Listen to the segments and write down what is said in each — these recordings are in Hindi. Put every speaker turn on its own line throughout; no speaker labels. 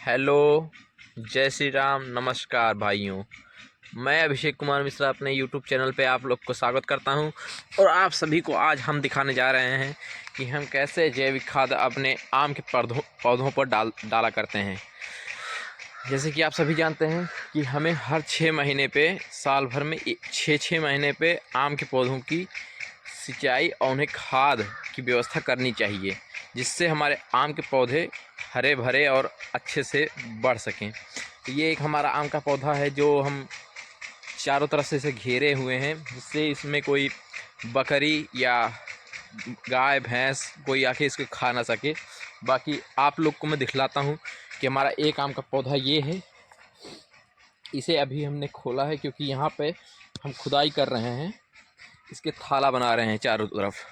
हेलो, जय श्री राम, नमस्कार भाइयों। मैं अभिषेक कुमार मिश्रा अपने यूट्यूब चैनल पे आप लोग को स्वागत करता हूं और आप सभी को आज हम दिखाने जा रहे हैं कि हम कैसे जैविक खाद अपने आम के पौधों पर डाला करते हैं। जैसे कि आप सभी जानते हैं कि हमें हर 6 महीने पे साल भर में 6 महीने पे आम के पौधों की सिंचाई और उन्हें खाद की व्यवस्था करनी चाहिए, जिससे हमारे आम के पौधे हरे भरे और अच्छे से बढ़ सकें। तो ये एक हमारा आम का पौधा है जो हम चारों तरफ से इसे घेरे हुए हैं, जिससे इसमें कोई बकरी या गाय भैंस कोई आके इसको खा ना सके। बाकी आप लोग को मैं दिखलाता हूँ कि हमारा एक आम का पौधा ये है। इसे अभी हमने खोला है क्योंकि यहाँ पे हम खुदाई कर रहे हैं, इसके थाला बना रहे हैं। चारों तरफ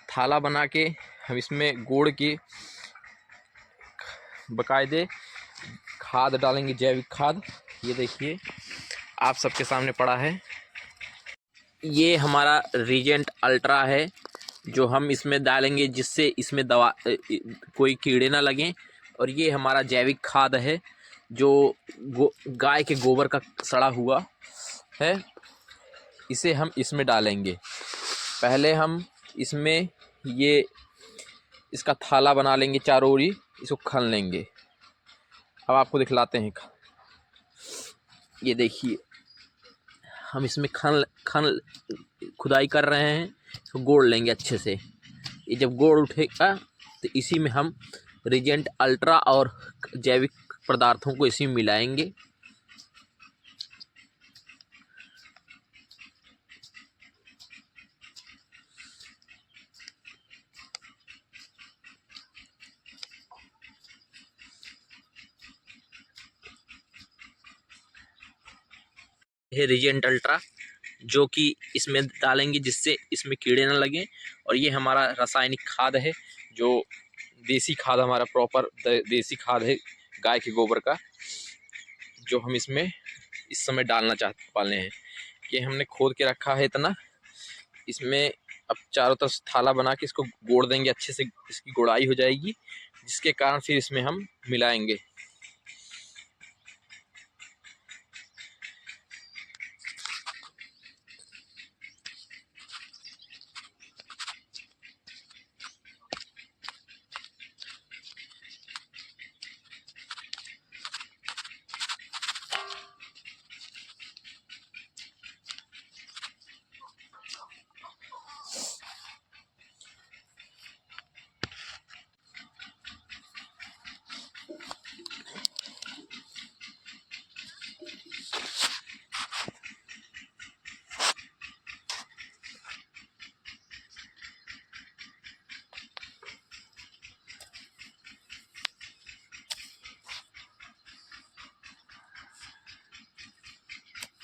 थाला बना के हम इसमें गुड़ की बाकायदे खाद डालेंगे, जैविक खाद। ये देखिए आप सबके सामने पड़ा है। ये हमारा रीजेंट अल्ट्रा है जो हम इसमें डालेंगे, जिससे इसमें दवा कोई कीड़े ना लगें। और ये हमारा जैविक खाद है जो गाय के गोबर का सड़ा हुआ है, इसे हम इसमें डालेंगे। पहले हम इसमें इसका थाला बना लेंगे, चारों ओरी इसको खन लेंगे। अब आपको दिखलाते हैं। ये देखिए हम इसमें खन खुदाई कर रहे हैं, इसको गोड़ लेंगे अच्छे से। ये जब गोड़ उठेगा तो इसी में हम रीजेंट अल्ट्रा और जैविक पदार्थों को इसी में मिलाएंगे। ये रीजेंट अल्ट्रा जो कि इसमें डालेंगे, जिससे इसमें कीड़े ना लगें। और ये हमारा रासायनिक खाद है जो देसी खाद, हमारा प्रॉपर देसी खाद है गाय के गोबर का, जो हम इसमें इस समय डालना वाले हैं। ये हमने खोद के रखा है इतना। इसमें अब चारों तरफ थाला बना के इसको गोड़ देंगे, अच्छे से इसकी गोड़ाई हो जाएगी, जिसके कारण फिर इसमें हम मिलाएंगे।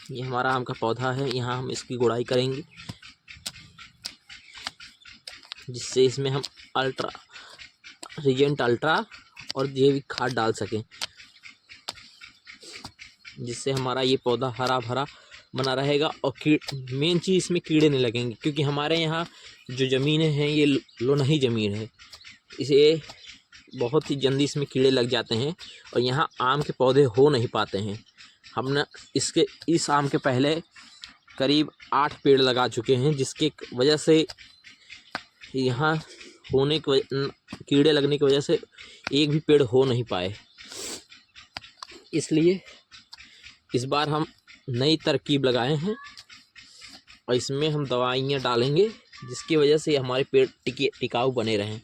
ये हमारा आम का पौधा है, यहाँ हम इसकी गुड़ाई करेंगे, जिससे इसमें हम रीजेंट अल्ट्रा और जैविक खाद डाल सकें, जिससे हमारा ये पौधा हरा भरा बना रहेगा। और मेन चीज़ इसमें कीड़े नहीं लगेंगे, क्योंकि हमारे यहाँ जो ज़मीनें हैं ये लोनही ज़मीन है, इसे बहुत ही जल्दी इसमें कीड़े लग जाते हैं और यहाँ आम के पौधे हो नहीं पाते हैं। हमने इस आम के पहले करीब 8 पेड़ लगा चुके हैं, जिसके वजह से यहाँ कीड़े लगने की वजह से एक भी पेड़ हो नहीं पाए। इसलिए इस बार हम नई तरकीब लगाए हैं और इसमें हम दवाइयाँ डालेंगे, जिसकी वजह से हमारे पेड़ टिकाऊ बने रहें,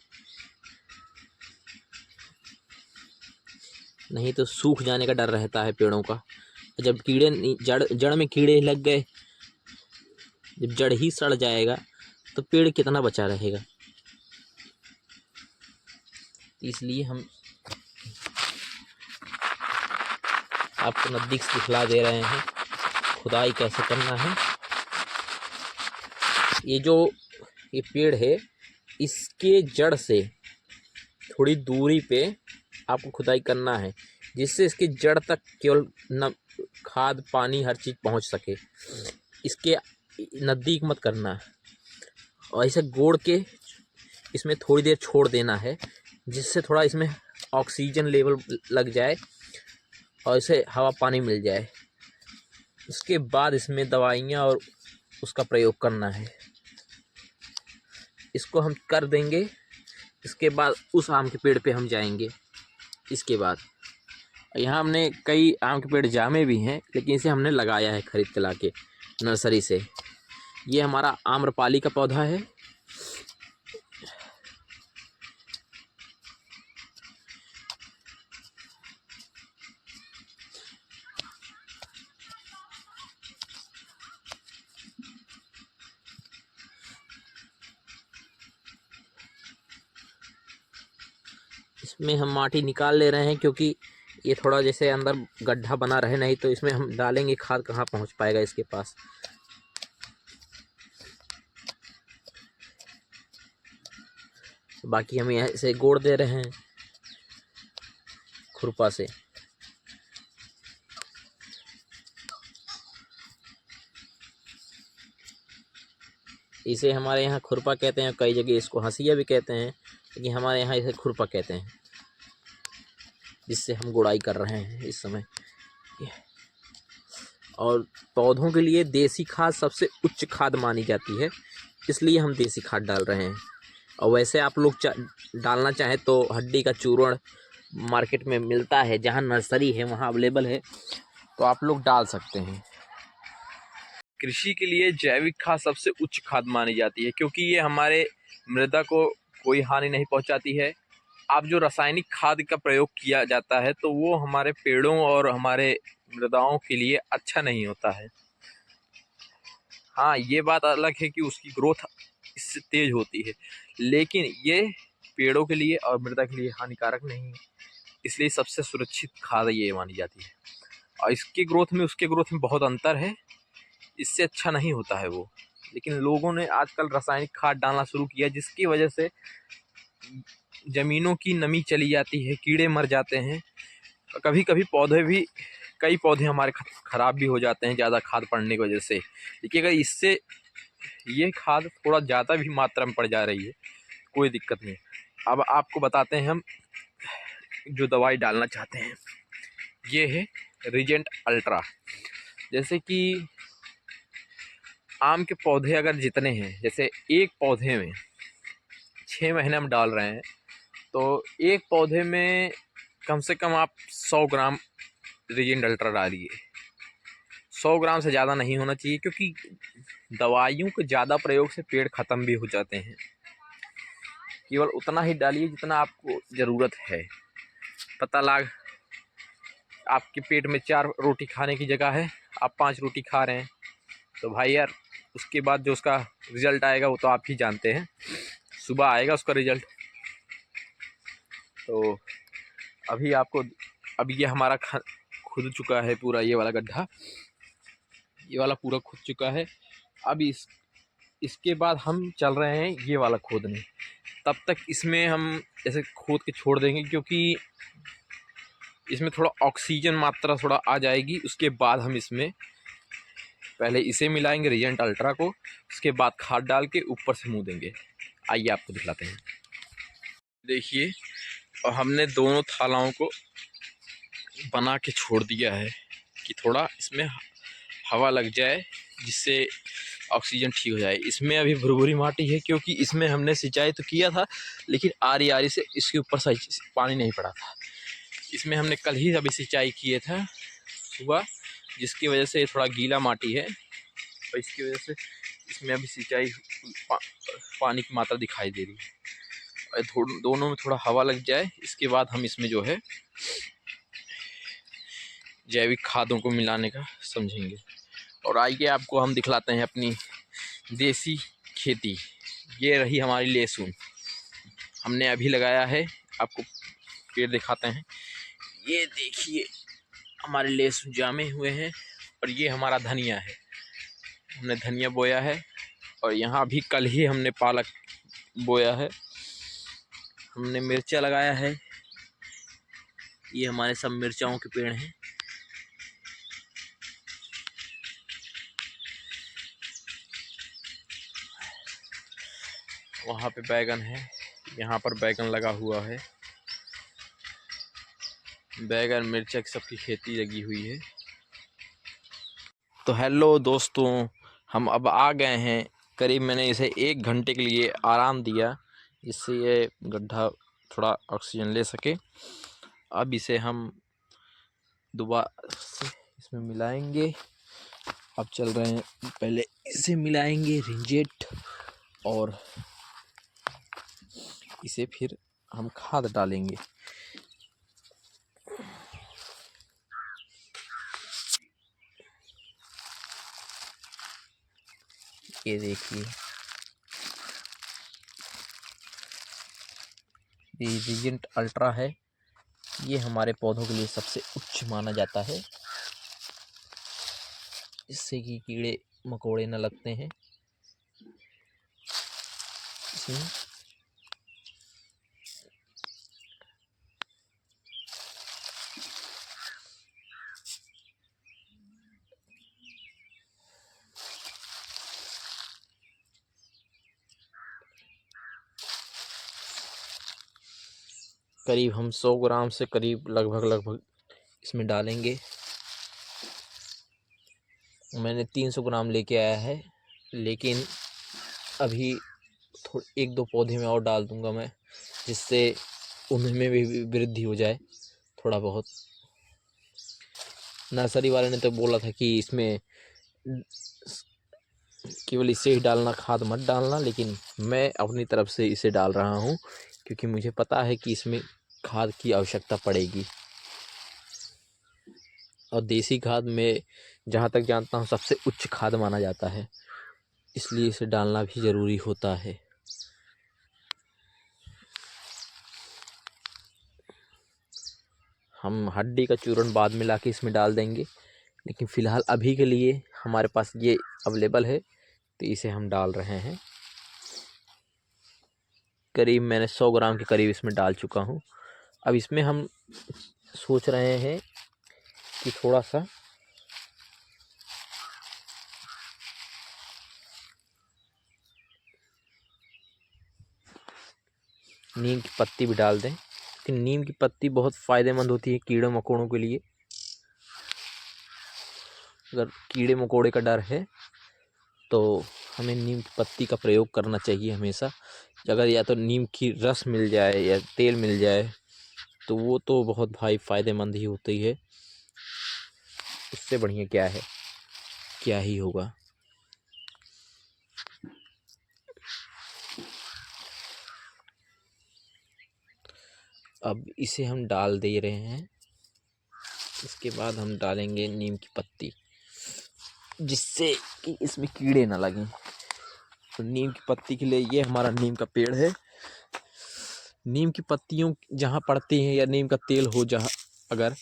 नहीं तो सूख जाने का डर रहता है पेड़ों का। जब जड़ में कीड़े लग गए, जब जड़ ही सड़ जाएगा तो पेड़ कितना बचा रहेगा। इसलिए हम आपको नज़दीक से दिखला दे रहे हैं खुदाई कैसे करना है। ये पेड़ है, इसके जड़ से थोड़ी दूरी पे आपको खुदाई करना है, जिससे इसकी जड़ तक केवल खाद पानी हर चीज़ पहुंच सके। इसके नज़दीक मत करना, और ऐसे गोड़ के इसमें थोड़ी देर छोड़ देना है, जिससे थोड़ा इसमें ऑक्सीजन लेवल लग जाए और इसे हवा पानी मिल जाए। उसके बाद इसमें दवाइयाँ और उसका प्रयोग करना है। इसको हम कर देंगे। इसके बाद उस आम के पेड़ पे हम जाएंगे। इसके बाद यहाँ हमने कई आम के पेड़ जामे भी हैं, लेकिन इसे हमने लगाया है खरीद के लाके नर्सरी से। ये हमारा आम्रपाली का पौधा है। इसमें हम माटी निकाल ले रहे हैं, क्योंकि ये थोड़ा जैसे अंदर गड्ढा बना रहे, नहीं तो इसमें हम डालेंगे खाद कहाँ पहुँच पाएगा इसके पास। बाकी हम यहाँ से गोड़ दे रहे हैं खुरपा से। इसे हमारे यहाँ खुरपा कहते हैं, कई जगह इसको हंसिया भी कहते हैं, लेकिन हमारे यहाँ इसे खुरपा कहते हैं, जिससे हम गुड़ाई कर रहे हैं इस समय। और पौधों के लिए देसी खाद सबसे उच्च खाद मानी जाती है, इसलिए हम देसी खाद डाल रहे हैं। और वैसे आप लोग डालना चाहें तो हड्डी का चूर्ण मार्केट में मिलता है, जहाँ नर्सरी है वहाँ अवेलेबल है, तो आप लोग डाल सकते हैं। कृषि के लिए जैविक खाद सबसे उच्च खाद मानी जाती है, क्योंकि ये हमारे मृदा को कोई हानि नहीं पहुंचाती है। अब जो रासायनिक खाद का प्रयोग किया जाता है तो वो हमारे पेड़ों और हमारे मृदाओं के लिए अच्छा नहीं होता है। हाँ, ये बात अलग है कि उसकी ग्रोथ इससे तेज होती है, लेकिन ये पेड़ों के लिए और मृदा के लिए हानिकारक नहीं है, इसलिए सबसे सुरक्षित खाद ये मानी जाती है। और इसकी ग्रोथ में उसके ग्रोथ में बहुत अंतर है, इससे अच्छा नहीं होता है वो। लेकिन लोगों ने आजकल रासायनिक खाद डालना शुरू किया, जिसकी वजह से ज़मीनों की नमी चली जाती है, कीड़े मर जाते हैं, कभी कभी पौधे भी, कई पौधे हमारे ख़राब भी हो जाते हैं ज़्यादा खाद पड़ने की वजह से। देखिए, अगर इससे ये खाद थोड़ा ज़्यादा भी मात्रा में पड़ जा रही है, कोई दिक्कत नहीं। अब आपको बताते हैं हम जो दवाई डालना चाहते हैं। ये है रीजेंट अल्ट्रा। जैसे कि आम के पौधे अगर जितने हैं, जैसे एक पौधे में 6 महीने हम डाल रहे हैं, तो एक पौधे में कम से कम आप 100 ग्राम रीजेंट अल्ट्रा डालिए। 100 ग्राम से ज़्यादा नहीं होना चाहिए, क्योंकि दवाइयों के ज़्यादा प्रयोग से पेड़ ख़त्म भी हो जाते हैं। केवल उतना ही डालिए जितना आपको ज़रूरत है। पता लग आपके पेट में 4 रोटी खाने की जगह है, आप 5 रोटी खा रहे हैं, तो भाई यार उसके बाद जो उसका रिज़ल्ट आएगा वो तो आप ही जानते हैं। सुबह आएगा उसका रिज़ल्ट। तो अभी ये हमारा खुद चुका है पूरा, ये वाला गड्ढा, ये वाला पूरा खुद चुका है। अब इसके बाद हम चल रहे हैं ये वाला खोदने। तब तक इसमें हम ऐसे खोद के छोड़ देंगे, क्योंकि इसमें थोड़ा ऑक्सीजन मात्रा थोड़ा आ जाएगी। उसके बाद हम इसमें पहले इसे मिलाएंगे रीजेंट अल्ट्रा को, उसके बाद खाद डाल के ऊपर से मुँह देंगे। आइए आपको दिखलाते हैं। देखिए, और हमने दोनों थालाओं को बना के छोड़ दिया है कि थोड़ा इसमें हवा लग जाए, जिससे ऑक्सीजन ठीक हो जाए। इसमें अभी भुरभुरी माटी है, क्योंकि इसमें हमने सिंचाई तो किया था, लेकिन आरी आरी से इसके ऊपर सही पानी नहीं पड़ा था। इसमें हमने कल ही अभी सिंचाई किए थे सुबह, जिसकी वजह से थोड़ा गीला माटी है, और इसकी वजह से इसमें अभी सिंचाई पानी की मात्रा दिखाई दे रही है। दोनों में थोड़ा हवा लग जाए, इसके बाद हम इसमें जो है जैविक खादों को मिलाने का समझेंगे। और आइए आपको हम दिखलाते हैं अपनी देसी खेती। ये रही हमारी लहसुन, हमने अभी लगाया है, आपको पेड़ दिखाते हैं। ये देखिए हमारे लहसुन जामे हुए हैं। और ये हमारा धनिया है, हमने धनिया बोया है। और यहाँ भी कल ही हमने पालक बोया है। हमने मिर्चा लगाया है, ये हमारे सब मिर्चाओं के पेड़ हैं। वहाँ पे बैगन है, यहाँ पर बैगन लगा हुआ है। बैगन मिर्च सबकी खेती लगी हुई है। तो हेलो दोस्तों, हम अब आ गए हैं। करीब मैंने इसे 1 घंटे के लिए आराम दिया, जिससे ये गड्ढा थोड़ा ऑक्सीजन ले सके। अब इसे हम दोबारा से इसमें मिलाएंगे। अब चल रहे हैं, पहले इसे मिलाएंगे रिंजेट, और इसे फिर हम खाद डालेंगे। ये देखिए, ये रिजेंट अल्ट्रा है। ये हमारे पौधों के लिए सबसे उच्च माना जाता है, इससे कि कीड़े मकोड़े न लगते हैं इसमें। करीब हम 100 ग्राम से करीब लगभग इसमें डालेंगे। मैंने 300 ग्राम लेके आया है, लेकिन अभी थोड़े 1-2 पौधे में और डाल दूंगा मैं, जिससे उनमें भी वृद्धि हो जाए थोड़ा बहुत। नर्सरी वाले ने तो बोला था कि इसमें केवल इसे ही डालना, खाद मत डालना, लेकिन मैं अपनी तरफ से इसे डाल रहा हूँ, क्योंकि मुझे पता है कि इसमें खाद की आवश्यकता पड़ेगी। और देसी खाद में जहाँ तक जानता हूँ सबसे उच्च खाद माना जाता है, इसलिए इसे डालना भी ज़रूरी होता है। हम हड्डी का चूर्ण बाद में लाके इसमें डाल देंगे, लेकिन फ़िलहाल अभी के लिए हमारे पास ये अवेलेबल है, तो इसे हम डाल रहे हैं। करीब मैंने 100 ग्राम के करीब इसमें डाल चुका हूँ। अब इसमें हम सोच रहे हैं कि थोड़ा सा नीम की पत्ती भी डाल दें, क्योंकि नीम की पत्ती बहुत फ़ायदेमंद होती है कीड़े मकोड़ों के लिए। अगर कीड़े मकोड़े का डर है तो हमें नीम की पत्ती का प्रयोग करना चाहिए हमेशा। अगर या तो नीम की रस मिल जाए या तेल मिल जाए तो वो तो बहुत भाई फ़ायदेमंद ही होती है। इससे बढ़िया क्या है, क्या ही होगा। अब इसे हम डाल दे रहे हैं। इसके बाद हम डालेंगे नीम की पत्ती, जिससे कि इसमें कीड़े ना लगें। तो नीम की पत्ती के लिए ये हमारा नीम का पेड़ है। नीम की पत्तियों जहाँ पड़ती हैं या नीम का तेल हो जहाँ अगर,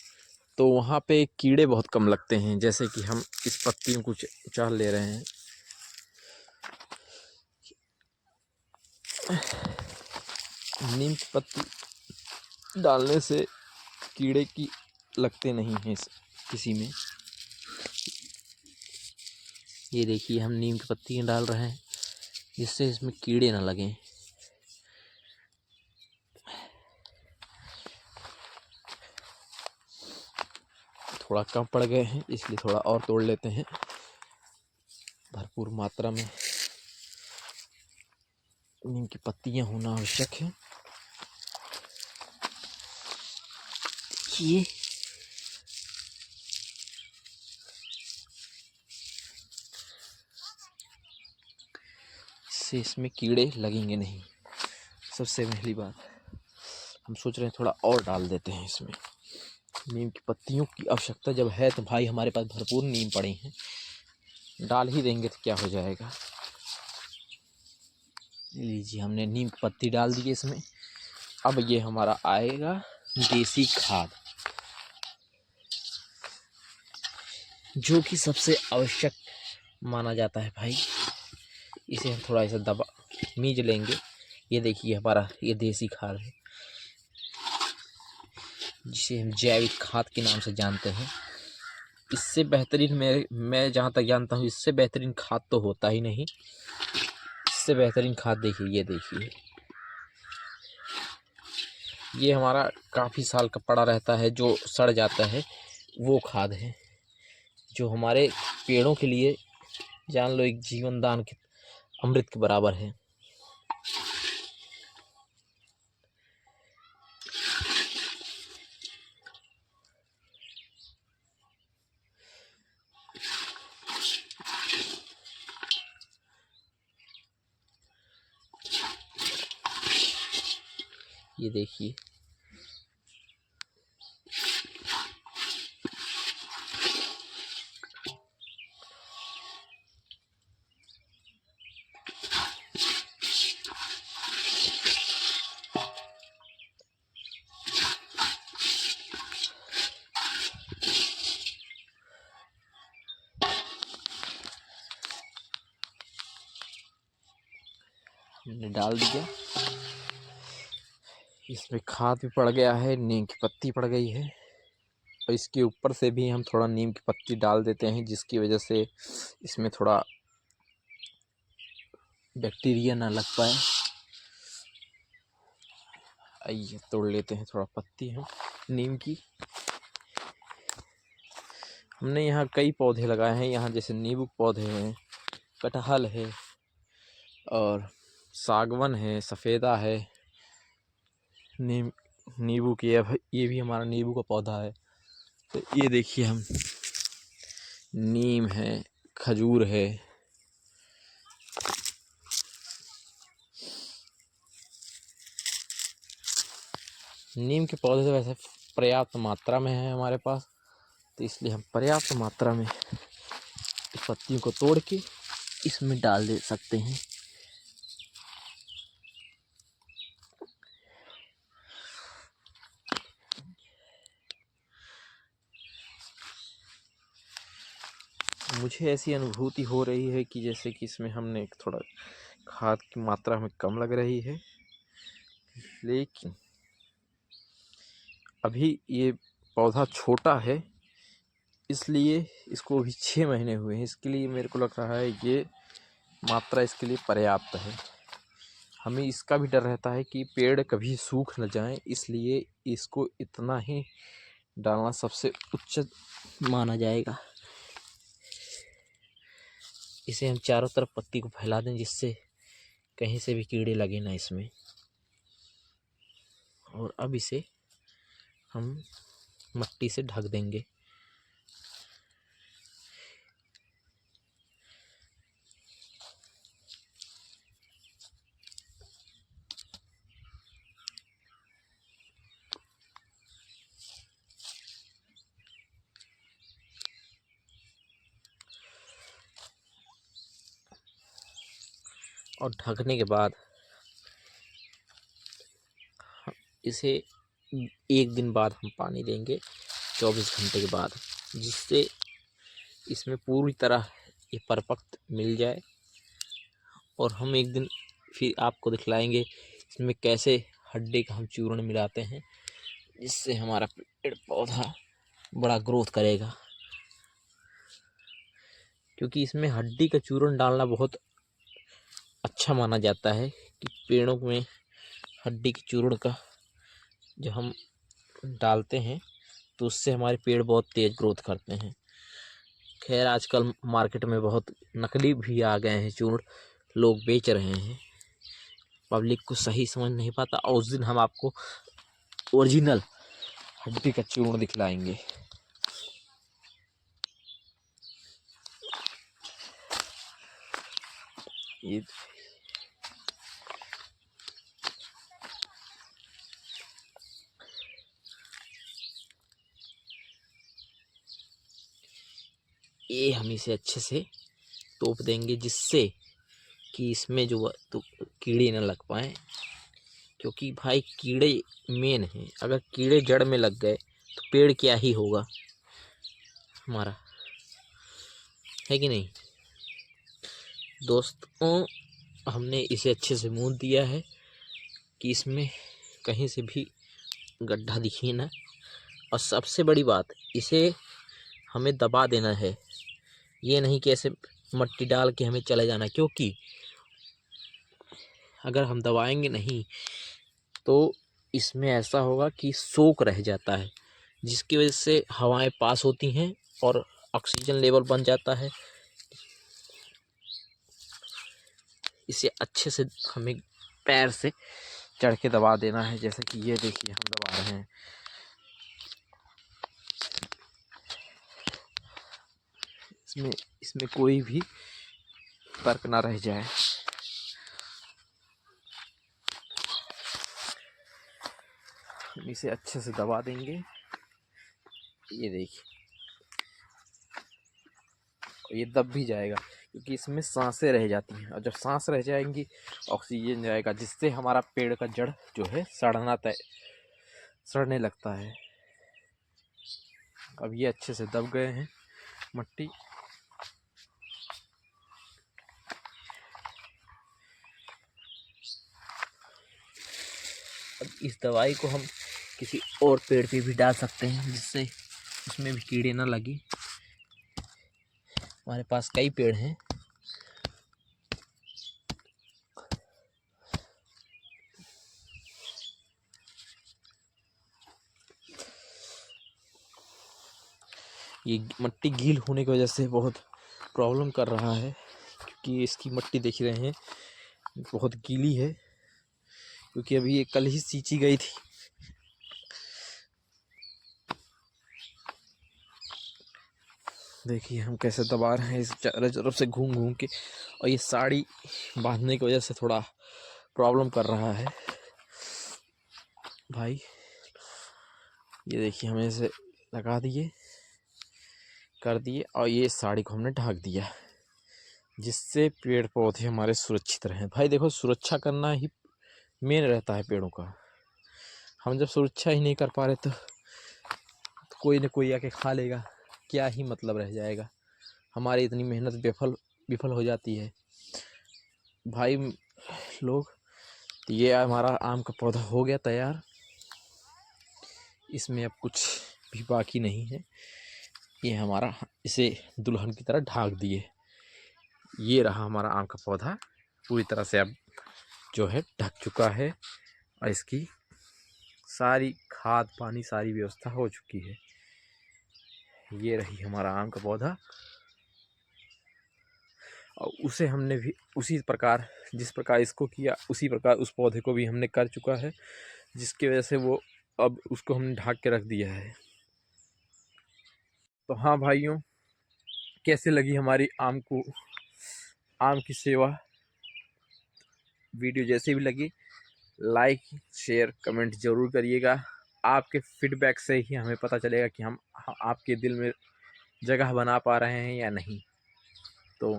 तो वहाँ पे कीड़े बहुत कम लगते हैं। जैसे कि हम इस पत्तियों को चाह ले रहे हैं। नीम की पत्ती डालने से कीड़े की लगते नहीं हैं किसी में। ये देखिए, हम नीम की पत्तियाँ डाल रहे हैं, जिससे इसमें कीड़े ना लगें। थोड़ा कम पड़ गए हैं, इसलिए थोड़ा और तोड़ लेते हैं। भरपूर मात्रा में नीम की पत्तियाँ होना आवश्यक है। ये से इसमें कीड़े लगेंगे नहीं। सबसे पहली बात, हम सोच रहे हैं थोड़ा और डाल देते हैं इसमें। नीम की पत्तियों की आवश्यकता जब है तो भाई हमारे पास भरपूर नीम पड़ी हैं, डाल ही देंगे तो क्या हो जाएगा। लीजिए, हमने नीम की पत्ती डाल दी है इसमें। अब ये हमारा आएगा देसी खाद, जो कि सबसे आवश्यक माना जाता है भाई। इसे हम थोड़ा सा दबा मीज लेंगे। ये देखिए, हमारा ये देसी खाद है, जिसे हम जैविक खाद के नाम से जानते हैं। इससे बेहतरीन मैं जहाँ तक जानता हूँ, इससे बेहतरीन खाद तो होता ही नहीं। इससे बेहतरीन खाद देखिए, ये देखिए, ये हमारा काफ़ी साल का पड़ा रहता है, जो सड़ जाता है वो खाद है, जो हमारे पेड़ों के लिए जान लो एक जीवन दान के अमृत के बराबर है। ये देखिए, हमने डाल दिया। इसमें खाद भी पड़ गया है, नीम की पत्ती पड़ गई है, और इसके ऊपर से भी हम थोड़ा नीम की पत्ती डाल देते हैं, जिसकी वजह से इसमें थोड़ा बैक्टीरिया ना लग पाए। आइए तोड़ लेते हैं थोड़ा पत्ती हम नीम की। हमने यहाँ कई पौधे लगाए हैं, यहाँ जैसे नींबू पौधे हैं, कटहल है, और सागवन है, सफ़ेदा है, नींबू की ये भी हमारा नींबू का पौधा है। तो ये देखिए, हम नीम है, खजूर है, नीम के पौधे तो वैसे पर्याप्त मात्रा में है हमारे पास, तो इसलिए हम पर्याप्त मात्रा में इस पत्तियों को तोड़ के इसमें डाल दे सकते हैं। मुझे ऐसी अनुभूति हो रही है कि जैसे कि इसमें हमने थोड़ा खाद की मात्रा हमें कम लग रही है, लेकिन अभी ये पौधा छोटा है, इसलिए इसको अभी 6 महीने हुए हैं, इसके लिए मेरे को लग रहा है ये मात्रा इसके लिए पर्याप्त है। हमें इसका भी डर रहता है कि पेड़ कभी सूख न जाएं, इसलिए इसको इतना ही डालना सबसे उचित माना जाएगा। इसे हम चारों तरफ पत्ती को फैला दें, जिससे कहीं से भी कीड़े लगे ना इसमें। और अब इसे हम मिट्टी से ढक देंगे। और ढकने के बाद इसे 1 दिन बाद हम पानी देंगे, 24 घंटे के बाद, जिससे इसमें पूरी तरह ये परिपक्व मिल जाए। और हम एक दिन फिर आपको दिखलाएंगे इसमें कैसे हड्डी का हम चूर्ण मिलाते हैं, जिससे हमारा पेड़ पौधा बड़ा ग्रोथ करेगा। क्योंकि इसमें हड्डी का चूर्ण डालना बहुत अच्छा माना जाता है कि पेड़ों में हड्डी के चूर्ण का जब हम डालते हैं तो उससे हमारे पेड़ बहुत तेज़ ग्रोथ करते हैं। खैर आजकल मार्केट में बहुत नकली भी आ गए हैं चूर्ण, लोग बेच रहे हैं, पब्लिक को सही समझ नहीं पाता। और उस दिन हम आपको ओरिजिनल हड्डी का चूर्ण दिखलाएंगे। ये हम इसे अच्छे से तोप देंगे, जिससे कि इसमें जो तो कीड़े न लग पाए। क्योंकि भाई कीड़े मेन हैं, अगर कीड़े जड़ में लग गए तो पेड़ क्या ही होगा हमारा, है कि नहीं दोस्तों। हमने इसे अच्छे से मूंद दिया है कि इसमें कहीं से भी गड्ढा दिखे ना। और सबसे बड़ी बात, इसे हमें दबा देना है, ये नहीं कि ऐसे मिट्टी डाल के हमें चले जाना। क्योंकि अगर हम दबाएंगे नहीं तो इसमें ऐसा होगा कि सोख रह जाता है, जिसकी वजह से हवाएं पास होती हैं और ऑक्सीजन लेवल बन जाता है। इसे अच्छे से हमें पैर से चढ़ के दबा देना है, जैसे कि ये देखिए हम दबा रहे हैं। इसमें कोई भी फर्क ना रह जाए। हम इसे अच्छे से दबा देंगे, ये देखिए, ये दब भी जाएगा क्योंकि इसमें सांसें रह जाती हैं, और जब सांस रह जाएंगी ऑक्सीजन जाएगा, जिससे हमारा पेड़ का जड़ जो है सड़ने लगता है। अब ये अच्छे से दब गए हैं मट्टी। अब इस दवाई को हम किसी और पेड़ पे भी डाल सकते हैं, जिससे उसमें भी कीड़े ना लगे। हमारे पास कई पेड़ हैं। ये मिट्टी गील होने की वजह से बहुत प्रॉब्लम कर रहा है, क्योंकि इसकी मिट्टी देख रहे हैं बहुत गीली है, क्योंकि अभी ये कल ही सींची गई थी। देखिए हम कैसे दबा रहे हैं इस चारों तरफ से घूम घूम के, और ये साड़ी बांधने की वजह से थोड़ा प्रॉब्लम कर रहा है भाई। ये देखिए हमें इसे लगा दिए, कर दिए, और ये साड़ी को हमने ढक दिया, जिससे पेड़ पौधे हमारे सुरक्षित रहें। भाई देखो, सुरक्षा करना ही मेन रहता है पेड़ों का। हम जब सुरक्षा ही नहीं कर पा रहे तो कोई न कोई आके खा लेगा, क्या ही मतलब रह जाएगा। हमारी इतनी मेहनत विफल हो जाती है भाई लोग। तो ये हमारा आम का पौधा हो गया तैयार। इसमें अब कुछ भी बाकी नहीं है। ये हमारा, इसे दुल्हन की तरह ढाक दिए। ये रहा हमारा आम का पौधा, पूरी तरह से अब जो है ढक चुका है, और इसकी सारी खाद पानी सारी व्यवस्था हो चुकी है। ये रही हमारा आम का पौधा, और उसे हमने भी उसी प्रकार, जिस प्रकार इसको किया उसी प्रकार उस पौधे को भी हमने कर चुका है, जिसकी वजह से वो अब उसको हमने ढक के रख दिया है। तो हाँ भाइयों, कैसे लगी हमारी आम की सेवा। वीडियो जैसे भी लगी लाइक शेयर कमेंट ज़रूर करिएगा। आपके फीडबैक से ही हमें पता चलेगा कि हम आपके दिल में जगह बना पा रहे हैं या नहीं। तो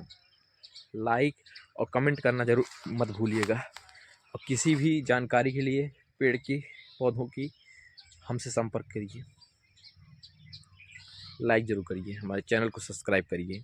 लाइक और कमेंट करना जरूर मत भूलिएगा, और किसी भी जानकारी के लिए पेड़ की पौधों की हमसे संपर्क करिए। लाइक ज़रूर करिए, हमारे चैनल को सब्सक्राइब करिए।